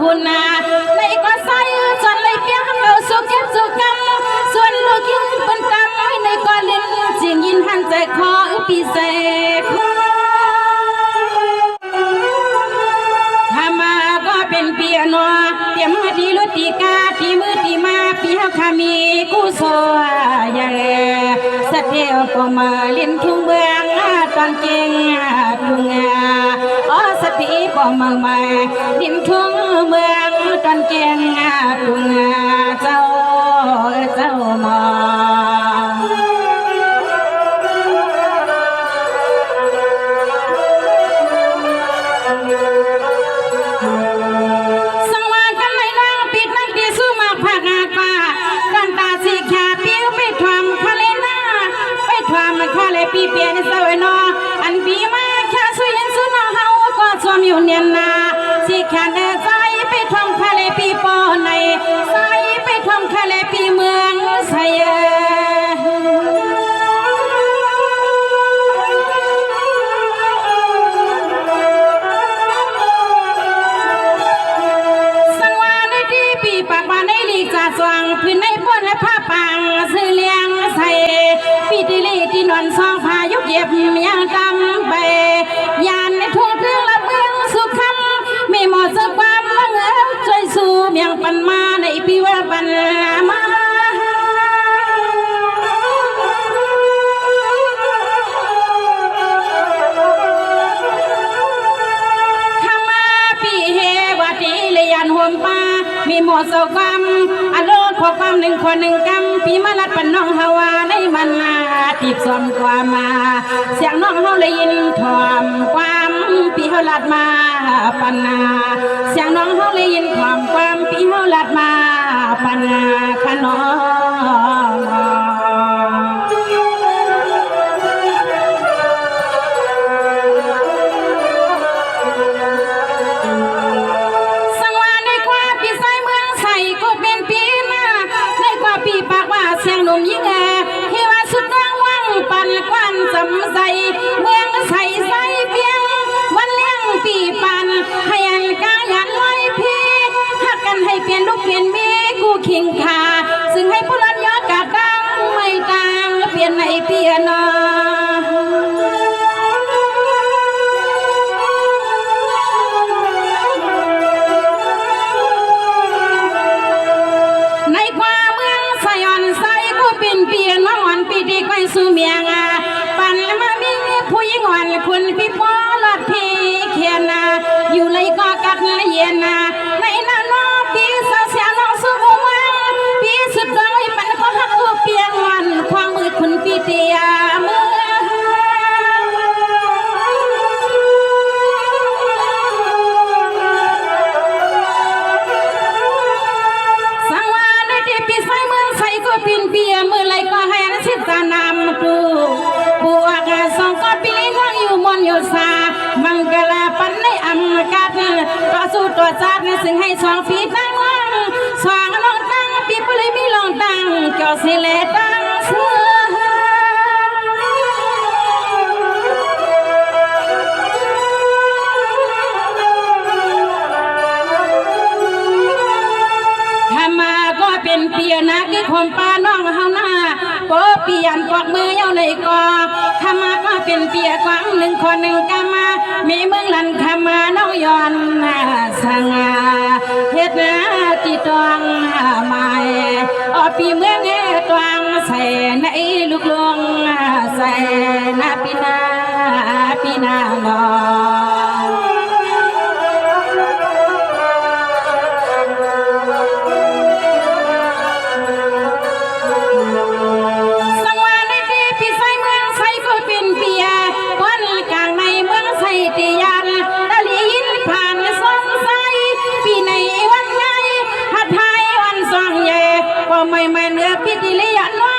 คุณนาในก็ใส่จนเลยเปียกเอาสุเก็บสุกันส่วนลูกยิงเป็นตามในก็เล่นจิงยินหันใจคอปีเสกมาก็เป็นเปียโนเตรียมมาดีลุตีกาตีมือตีมาปีเฮาขามีกู้โซอย่างสะเทียวก็มาเล่นทุ่งเมืองตอนเก่งทุ่งอ๋อสติก็มาใหม่ดินทุ่งเมืองตอนเก่งทุ่งเจ้ามาปีเปลี่ยนสวยนออันปีมาแค่สุยินสุนอเฮาก็ชมอยู่เนียนนาสิแค่เดินใจไปท่องทะเลปีปอในใส่ไปท่องทะเลปีเมืองไสสังวาในที่ปีปากมาในลีกจ่าสว่างพื้นในบนและผ้าปังซื้อเลี้ยงใส่ปีที่ลีที่นอนซองพายุเย็บยังดำไปยานในทุ่งเรื่องละเมืองสุขคำมีหมดสักความละเงาใจสู้เมียงปันมาในปีว่าปันมามีหมดสกรรมอโลกขอความหนึ่งคนหนึ่งกำปีมาลัดปันน้องฮาวาในมันนาติดสมความมาเสียงน้องเฮาเลยยินถอมความปีเฮาลัดมาปันนาเสียงน้องเฮาเลยยินถอมความปีเฮาลัดมาปันนาขนอยิ่งที่ว่าสุดน้องวังปันควันจำใสเมืองใสใสเพียงวันเลี้ยงปีปันให้อันกายันลอยพี่หักกันให้เปลี่ยนลูกเปลี่ยนมีกูขิงขาซึ่งให้ผู้รันยอกาดังไม่ต่างเปลี่ยนในเปลี่ยนสู่เมียงปันมามีผู้หญิงอ่อนคุณพี่พ่อลอดพี่เขียนอยู่เลยก็กัดเย็นในนั้นน้องพี่สาวเสียน้องสู้มาพี่สุดดอยปันก็หักเปียงวันความมืดคุณพี่เตียมือสังวาในที่พี่ใส่เมืองใส่ก็ปินเปียมือไรก็ให้นักศิษย์นำดูบัวกาสองก็ปีน้องอยู่มนอยู่สามังกลาปันในอำกัดก็สู้ตัวจัดซึ่งให้สองปีตั้งว่างสว่างลองตั้งปีปุเลยมีลองตั้งเกี่ยวสิเลตั้งเสือมาก็เป็นเปียนักที่คมปาน้องเฮาหน้าก็เปียนกวักมือเย้าเลยก็ขมาก็เป็นเปียกวางหนึ่งคนหนึ่งกามามีเมืองลันขมาน้องย้อนสังเฮ็ดนาตีตองไม้อปีเมืองตองใส่ในลูกลงใส่นาปีนาลอไม่เนื้อพี่ดิลิยันน้อ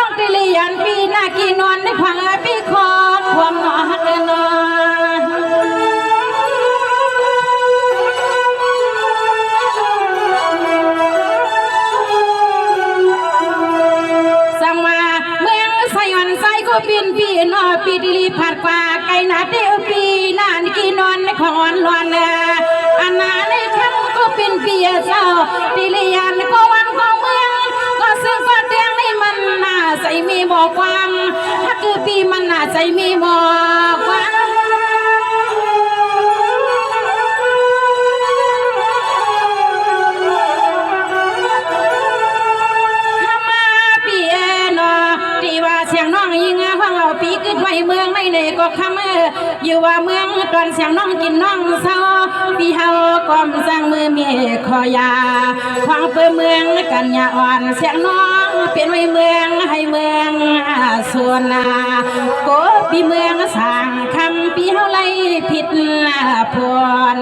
งดิลิยันพี่นากีนวลในพังพี่คอความหนอหักนอ ความถ้าคือปีมันน่าใจมีบอกว่าเสียงน้องยิงฟังเอาปีกึดไว้เมืองในเนก็คำอยู่ว่าเมืองตอนเสียงน้องกินน้องเศร้าปีเฮากอมสั่งมือเมียคอยาควางเปิดเมืองกันยาอ่อนเสียงน้องเปลี่ยนไว้เมืองให้เมืองส่วนนาโกปีเมืองสั่งคำปีเฮาไล่ผิดพวน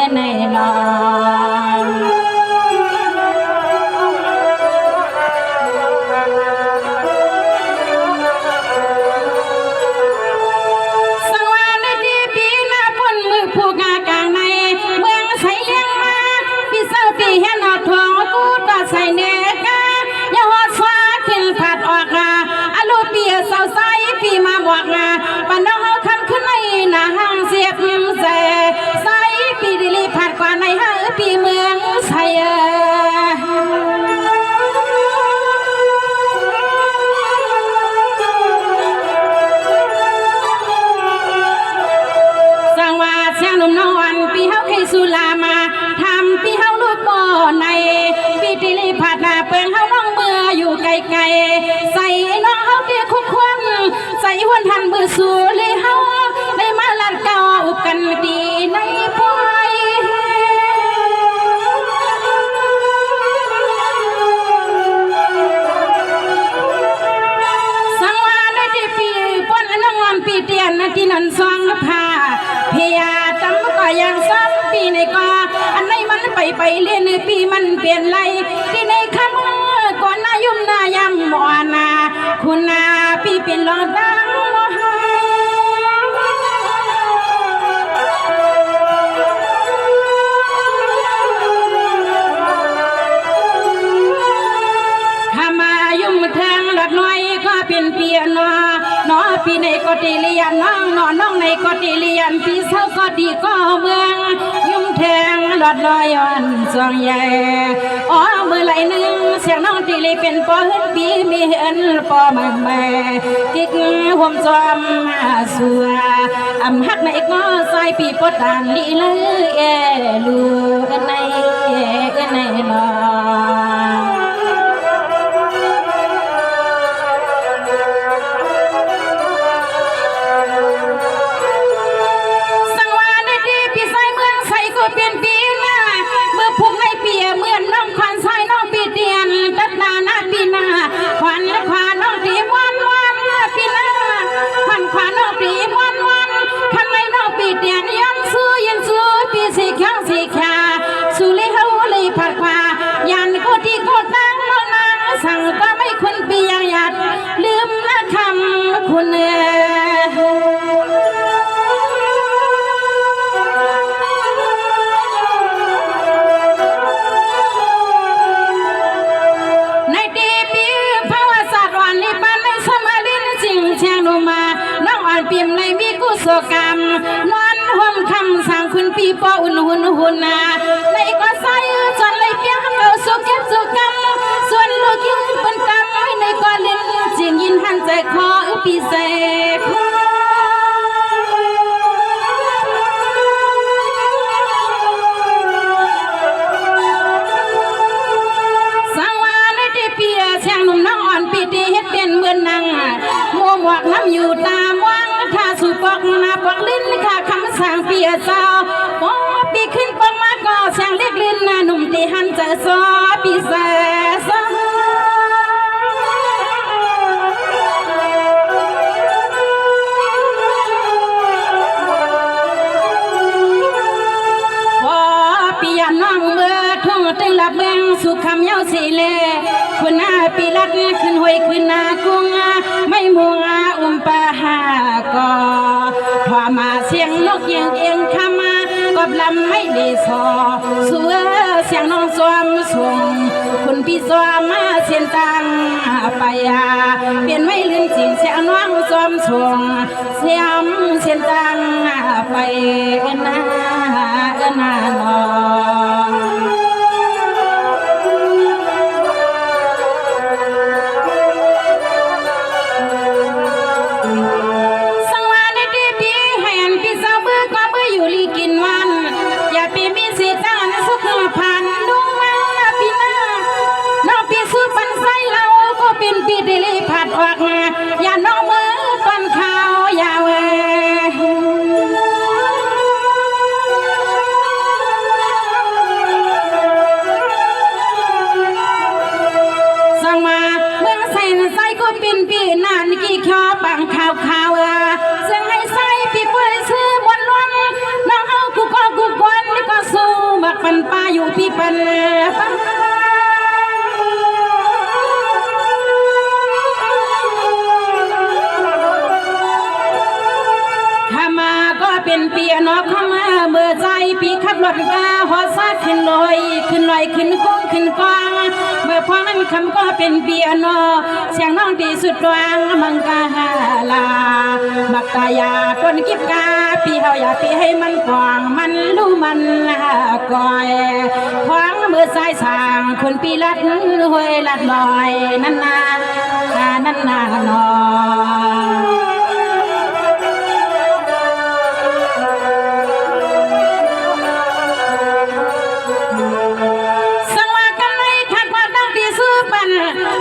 เนนองใส่เนกะอย่าหอดฟ้าขึ้นผัดออกงาอลูเปียเศร้าใสพี่มาบอกงาปานน้องเอาคำขึ้นในหน้าห้างเสียบแส่ใสพี่ดิลีผัดกว่าในห้างพี่เมืองใส่สังวาเสียงหนุ่มน้องวันพี่เฮาเคยสุลามาทำพี่เฮาลูกบ่อในพี่ดิลีผัดหน้าเปิงเฮาน้องเมื่ออยู่ไกลๆใส่น้องเฮาเปียคุกควันใส่วันทันมือสู่เลยเฮาได้มาลัดเก่าอุบกันดีในพอยสังวาในที่ปีป้นน้องวันปีเตียนที่นั่นซองผ้าพยาจำก็ยังซ้ำปีในก็อันไหนมันไปเรียนปีมันเปลี่ยนไรที่ในคำก่อนนายุ่มนายำหมอนาคุณนาปีเป็นหลอดดังมหาข้ามายุ่มแทงหลักน้อยก็เป็นเปียนอปีในก็ตีเลียนน้องในก็ตีเลียนปีเศร้าก็ดีก็เมืองยุ่มแทงหลอดลอยอ่อนสวงใหญ่อ๋อเมื่อไหร่นึงเสียงน้องตีลีเป็นปอเห็นปีมีเห็นปอแม่กิ๊กห่วมจอมสัวฮักในก็ใส่ปีปดดานลีเลยลูในนอเปลี่ยนปีนะเมื่อพุกในเปียเหมือนน้องควันใส่น้องปีเตียนตัดนาหน้าปีหน้าควันและขวาน้องตีวันปีหน้าควันขวาน้องตีวันข้างในน้องปีเตียนยันสู้ปีสีแข็งสีขาสู้เลยเฮาเลยผัดขวายันก็ที่ก็ตั้งน้องนางสั่งก็ไม่คุณปียังหยัดลืมละคำคุณปีมในมีกุศลกรรมนอนห่มคำสั่งคุณปีปออุ่นหุ่นนาในก็ใส่จนเลยเปียกเอาสุขเก็บสุกรรมส่วนลูกยิ่งเป็นกรรมในก็เล่นจริงยินหันใจคอปีเสกสังวาในที่เปียเชียงหนุ่มน้องอ่อนปีดีเฮ็ดเป็นเหมือนนางมัวหมวกน้ำอยู่ตามวังถ้าสู่ปอกนาปอกลิ้นข้าคำสั่งเปียเจ้าปอปีขึ้นปองมาก็เสียงเล็กลิ้นหนุ่มตีหันเจอซอปีเสซปียน้องเมื่อทุ่งตึงหลับเมืองสุขคำเย้าสีเลคุณนาปีลัดขึ้นหวยขึ้นนากุ้งไม่มัวปะหากอพอมาเสียงนกเอียงคำมาก็ลำไม่ดีสอสัวเสียงน้องสวมส่งคุณพี่สวมมาเสียนตังไปเปลี่ยนไม่ลืมจริงเสียงน้องสวมส่งเสียมเสียนตังไปนาหนอ ขอปังข่าวเสียงให้ใส่ปีป่วยซื้อมวนล้วนน้องเฮากูก็กูกวนนี่ก็สู้บักปันป้าอยู่พี่ปันปังข้ามาก็เป็นเปียนอกข้ามาเมื่อใจปีขับรถกาหอซาขึ้นลอยขึ้นกุ้งขึ้นกองเมื่อพอนั้นคำก็เป็นเปียโนเสียงน้องดีสุดดวงมังกาลาบักตายาคนกิบกาปีเฮาอย่าปีให้มันกวางมันรู้มันก่อยควางมือสายสางคนปีลัดห้วยลัดลอยนั่นนาหนอ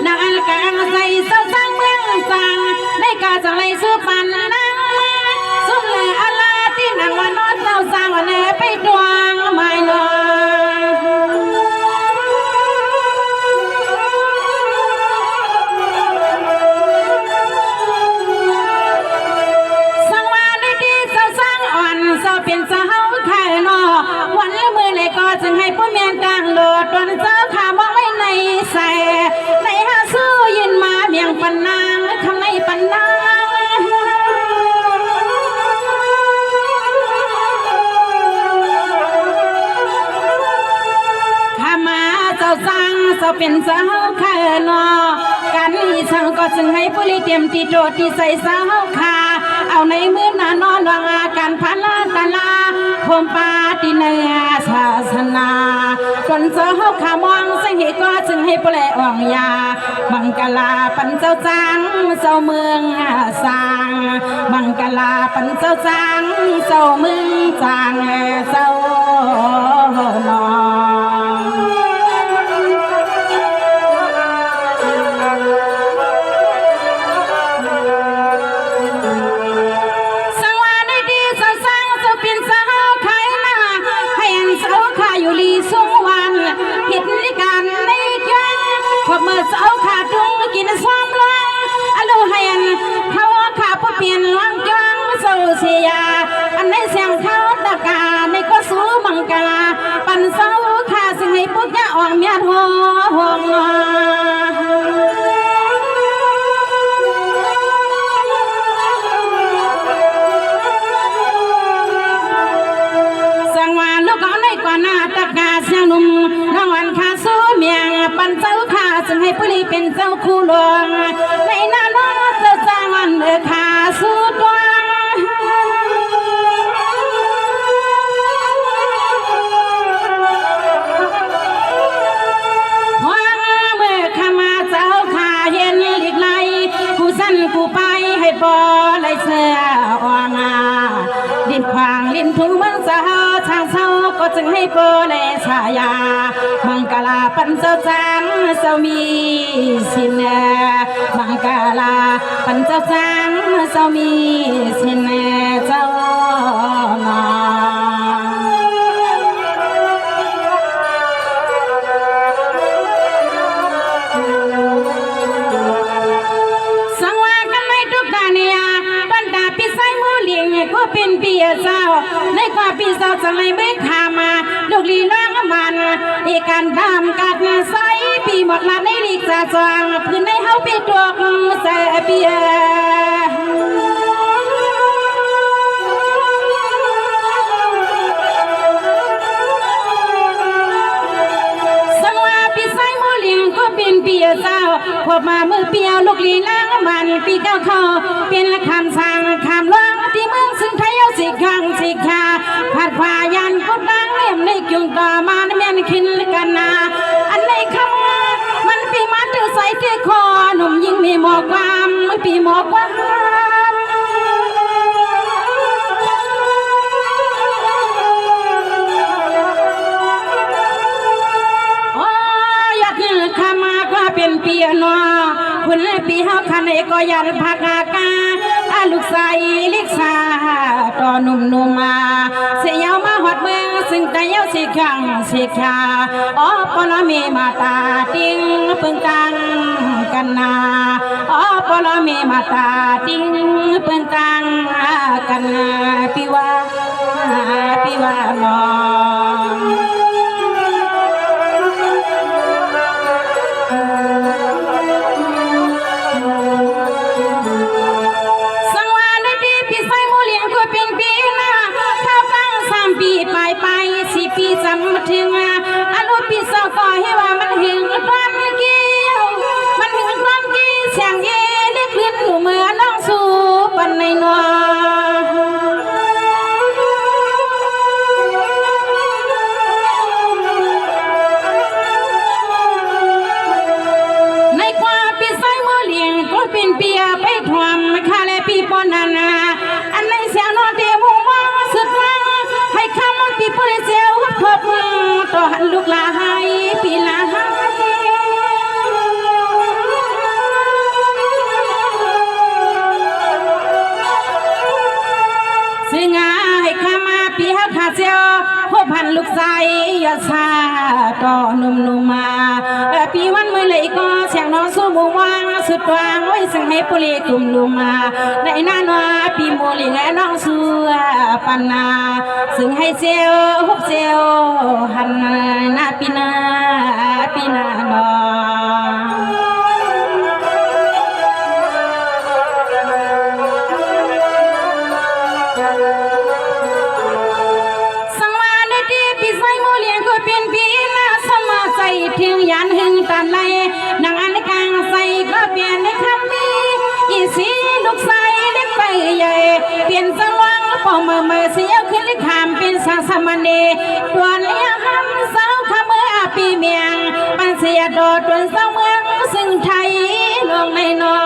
นางอันกางใส่เสื้อสังเมืองสังได้กาจังไรสู้ปันนางมาสุดเลยอาลาที่นางวันนอนเจ้าสังวันแน่ไปดวงไม่นอนสังวานได้ดีเจ้าสังอ่อนเจ้าเป็นเจ้าไข่นอวันละมือเลยก็จึงให้ผู้เมียนกลางโหลดวันเจ้าขามองไว้ในใส่ยินมาเมียงปันนางทำไมปันนางข้ามาเจ้าสังเจ้าเป็นเจ้าข้านอกันอีสังก็จึงให้ผู้ลิเตรียมตีโจทย์ที่ใส่เจ้าข้าเอาในมือนานอนวางอาการพันลาตาลาพมปาติเนศาสนาจนเจ้าขามองสังเหตุก็จึงให้ผู้แลอ่องยาบังกลาปันเจ้าจังเจ้าเมืองสางบังกลาปันเจ้าจังเจ้าเมืองจางเจ้านอเมื่อเจ้าขาดุงกินซ้อมล้างอโลเฮียนเขาขาผู้เปลี่ยนล้างจ้องโซเซียอันในเสียงเขาตะกาในก็สู้มังกาปันเจ้าขาสิ่งให้พวกยาอ่อนเมียดหัวสังวานลูกเอาในกว่าหน้าตะกาเสียงนุ่มรางวัลขาสู้เมียงปันเจ้าจึงให้ผู้ลีเป็นเจ้าคู่หลวงในนาโนเจ้าจ้างวันขาสู้ดวงหวังเมื่อข้ามาเจ้าขาเห็นอีกไลผู้สั้นผู้ไปให้ปอไหลเสืออ่างดินขวางลิ้นทุ่งเมืองเจ้าทางเจ้าก็จึงให้ปอไหลชายามังกลาปันเจ้าจังเจ้ามีสินมังกลาปันเจ้าจังเจ้ามีสินเจ้านาสังวากันไม่ทุกดานียปันดาพิสัยมูเลียงก็เป็นปีเจ้าในความปีเจ้าจะไม่ไม่ขามาลูกลีน้องมันอีการดำกัดใสปีหมดละในลีกจะจางพื้นในเฮาปีตัวเสเปียสังวาปีไซโมเลียงก็เป็นปีเจ้าพบมามือเปียวลูกลีน้องมันปีเก้าเขาเป็นคำสั่งคำร้องที่เมืองซึ่งไทยเอาสิขังสิขาผัดผ้ายันก็ดังเลี่ยมในจุงต่อมาเมียนขินกันนาอันในคำมันปีมัดถือใส่ที่คอหนุ่มยิ่งมีหมอกความปีหมอกความโอ้ยอดข้ามาก็เป็นปีนอคุณปีเฮาคันเอก็ยันพักอากา ลูกชายลิกษาต่อหนุ่มมาเสียวมาหอดเมืองซึ่งแต่เย้าสิขังสิขาอ๋อปลเมมาตาติงปึงตังกันนาอ๋อปลเมมาตาติงปึงตังกันนาปิวานอปีจำมาถึงอนุปีสองก็ให้ว่ามันหึงความเกี่ยวมันหึงความเกี่ยวเสียงเย่เล็กลิ้นหนูเมื่อน้องสู่ปันในนอในความปีใส่โมเลียงก็เป็นเปียไปทวมคาเลปีปอนานาอันในเสียงนอเดียวมองสุดว่าให้คำปีปริเซลพบต่อหันลูกลาให้ปีลาให้ซึ่งให้ข้ามาปีฮักขาเซลพบหันลูกชายยาชาต่อหนุ่มมาปีวันมือเลยก็เสียงน้องสู้มุวางสุดวางไว้ซึ่งให้ปุริกุมลุมาในหน้านอปีโมลิและน้องสู้ปันนาซึ่งให้เซลฮุบเซลหันหน้าปีนาดอถึงยันหึงตันไลนางอันกลางใส่ก็เปลี่ยนในคำมีอีสีลูกใส่เล็กไปใหญ่เปลี่ยนสว่างปอมเมื่อเสียวขึ้นขามเป็นสังสมณีตัวเลี้ยหำสาวขเมื่อปีเมียงปันเสียโดดตัวสาวเมืองซึ่งไทยลงในนอ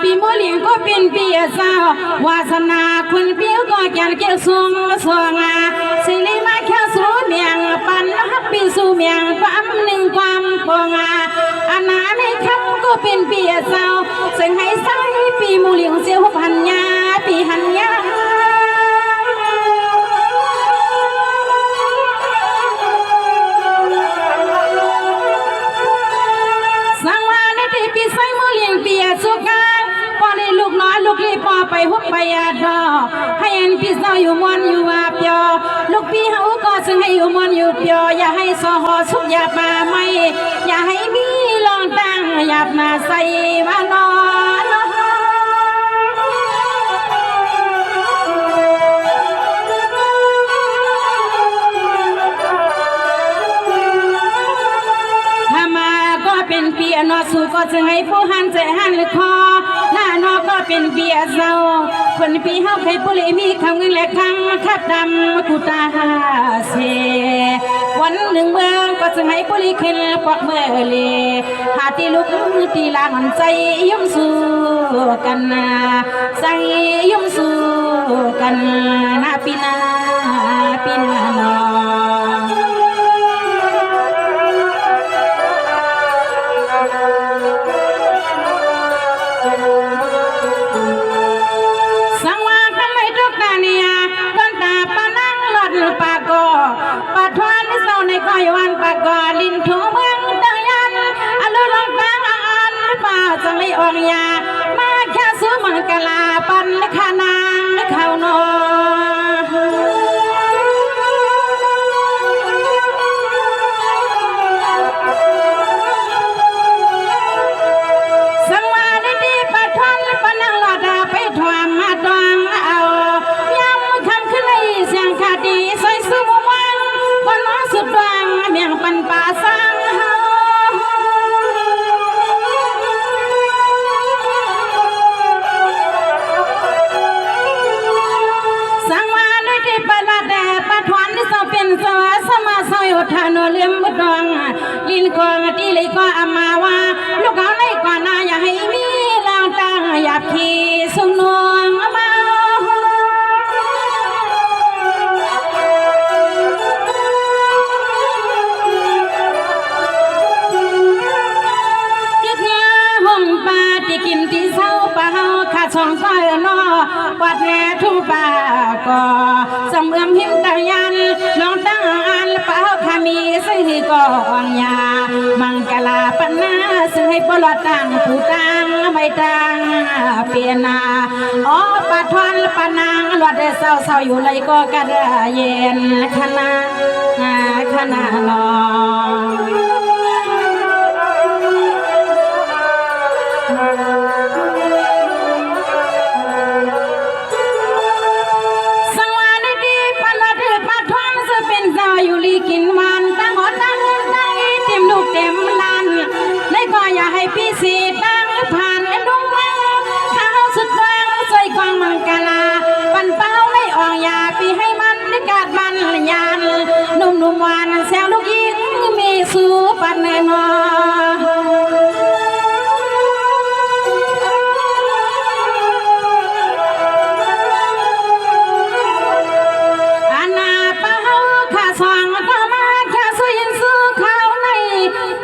ปีโมเลียงก็เป็นปีสาววาสนาคุณเปี้ยวก็แก่เกี่ยวสวงสิริมาแค่สู้เมียงปันฮับปีสู้เมียงความหนึ่งความปองอาณาในคำก็เป็นปีสาวซึ่งให้ใส่ปีโมเลียงเสียวพันยาปีหันยาสังวาในที่ปีใส่โมเลียงปีสุกาพอได้ลูกน้อยลูกรีพอไปหุบไปยาดอให้อันพี่สาวอยู่มวนอยู่ว่าเปียวลูกพี่เฮาก็ซึ่งให้อยู่มวนอยู่เปียวอย่าให้สอหอสุกอย่ามาไม่อย่าให้มีลองตั้งอย่ามาใส่ว่านอนเป็นเปียนอสู่ก็จะให้ผู้หันใจหันคอหน้านอก็เป็นเปียเศร้าคนปีเฮาใครปุริมีคำเงินและคำคัดดำกุตาเสวันหนึ่งเมืองก็จะให้ปุริขึ้นปอกเมื่อเลหาตีลุกตีลางใจยุ่มสู่กันใจยุ่มสู่กันนาปีนาเนาสังวากันเลยทุกนาเนียต้นตาปานังหลอดปากกอปาทวนในเศร้าในก้อยวันปากกอลินถูเมืองดังยันอลุลงดังอันป่าจะไม่ออกยามาแค่ซื้อมังกลาปันขานางเขานอปันป่าสร้างเฮา กินที่เศร้าเปล่าข้าช่องก้อยนอปัดแน่ทุ่งป่าก็สำเอื้อมหิมตะยันลองตั้งอันเปล่าข้ามีซึ่งก็อ่องยามังกลาปนาซึ่งให้ปลอดตังผู้ตังไม่ตังเปียนาอ๋อปะทอนปะนางหลอดเศร้าเศร้าอยู่เลยก็กระเย็นขนานอสังวานิดีปะละดือปะทอนจะเป็นเจ้าอยู่ลีกินวันตั้งหอตั้งเงินตั้งเต็มลูกเต็มล้านเลยก็อย่าให้พี่สีตั้งผ่านดวงมาข้าวสุดแรงใจกวางมังกลาปันเป้าให้อ่องยาปีให้มันได้กาดบันยานนุ่มหวานแซวลูกยิงมีสู้ปันแน่นออาณาเป้าข้าสองก็มาข้าสู้ยินสู้เขาใน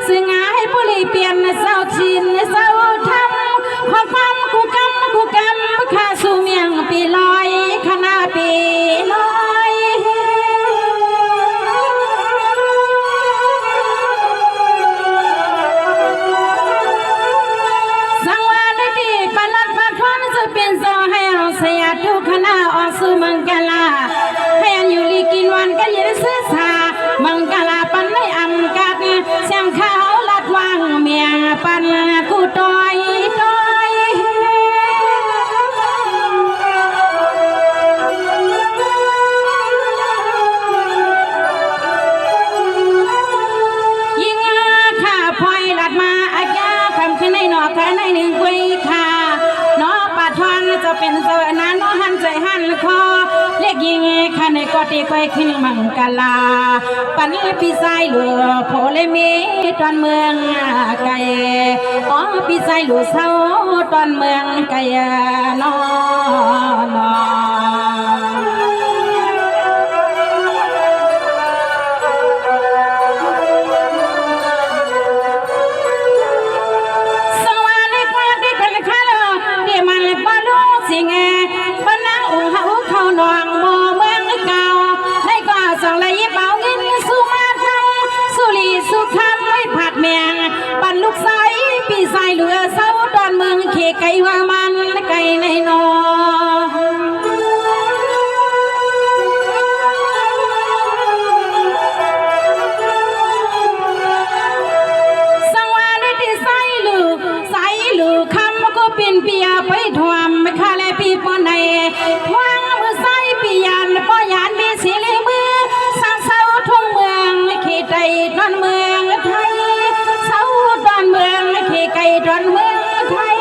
ซึ่งให้ปุริเปลี่ยนเศร้าชินเศร้าทำความความกูกำข้าสู้เมียงปีลอยคณะปีลอยสังวานิดีปะลัดปะทอนจะเป็นโซให้เราเสียทุกคณะออกสู่มังกลาให้อันอยู่ลีกินวันก็ยินซื้อสามังกลาปันไม่อำกัดเสียงเขาลัดวางเมียปันกูต้อยในหนึ่งกุยค่ะน้อปะทอนจะเป็นเสือนั้นน้อหันใจหันคอเรียกยิงค่ะในกอตีก้อยขึ้นมังกลาปันปีไซหลัวโพเลมีตอนเมืองไก่อ๋อปีไซหลัวเศร้าตอนเมืองไก่นอเหลือเศร้าตอนเมืองเขไก่ว่ามันไก่ในนอสังวานิดีใส่ลูกคำก็เป็นเปียไปทวมไม่ค่าและปีปนในวางมือใส่ปียันป้อยานมีสีเลมือสร้างเศร้าทุ่งเมืองเขไก่ตอนเมืองไทยเศร้าตอนเมืองเขไก่ตอนเมืองไทย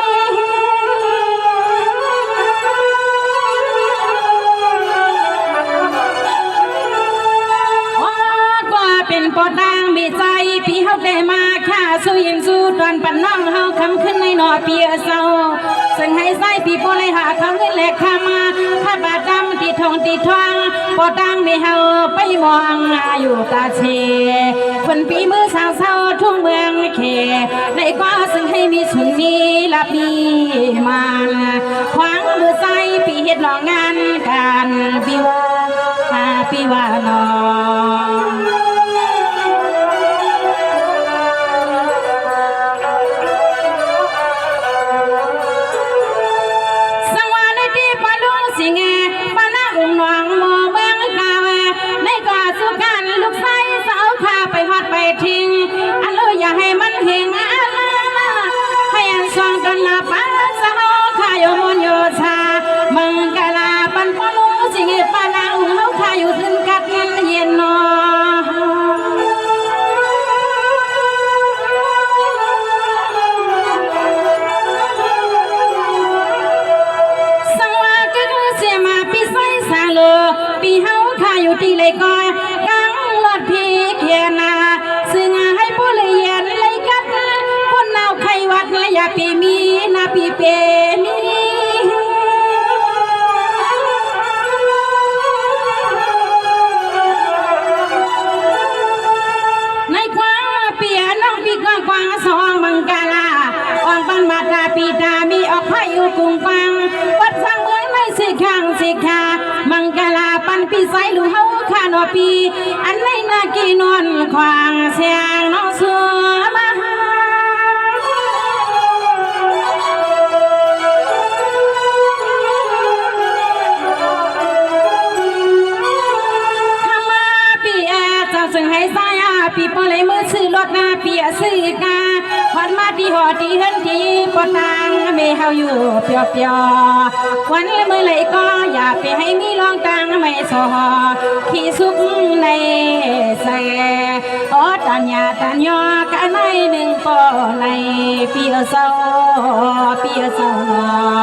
เป็นปอดางมีใจพี่เฮาได้มาค่าสู้ยินสู้ตอนปันน้องเฮาคำขึ้นในนอเปียเศร้าซึ่งให้ใส่พี่โปเลยหาเขาเงินแหลกข้ามาข้าบาดดำตีทองปอดางมีเฮาไปมองอยู่ตาเชคนปีมือสาวเศร้าทุ่งเมืองเขในก็ซึ่งให้มีชุนมีลับมีมันขวางมือใส่พี่เฮ็ดหลอกงานการปีว่านอทิ้งอันเลยอย่าให้มันเห็นให้อันสองตนละป้าสาวข้าโยมนโยชามังกลาปันปลุสิงปานา กุ้งฟังวัดสังเมืองในสิขังสิขามังกลาปันปีไซลูเฮาขานอปีอันในนากีนวลขวางเสียงน้องเสือมาซึ่งให้สายปีปเลยมือซื้อรถนาเปียซื้อกาพอดมาที่หอที่เฮินที่ปอตังเมเฮาอยู่เปียวเปียววันละมือเลยก็อย่าไปให้มีรองตังไม่สอขี้สุกในใส่ออตัญญาตัญญากันในหนึ่งปอในเปียเศร้าเปียเศร้า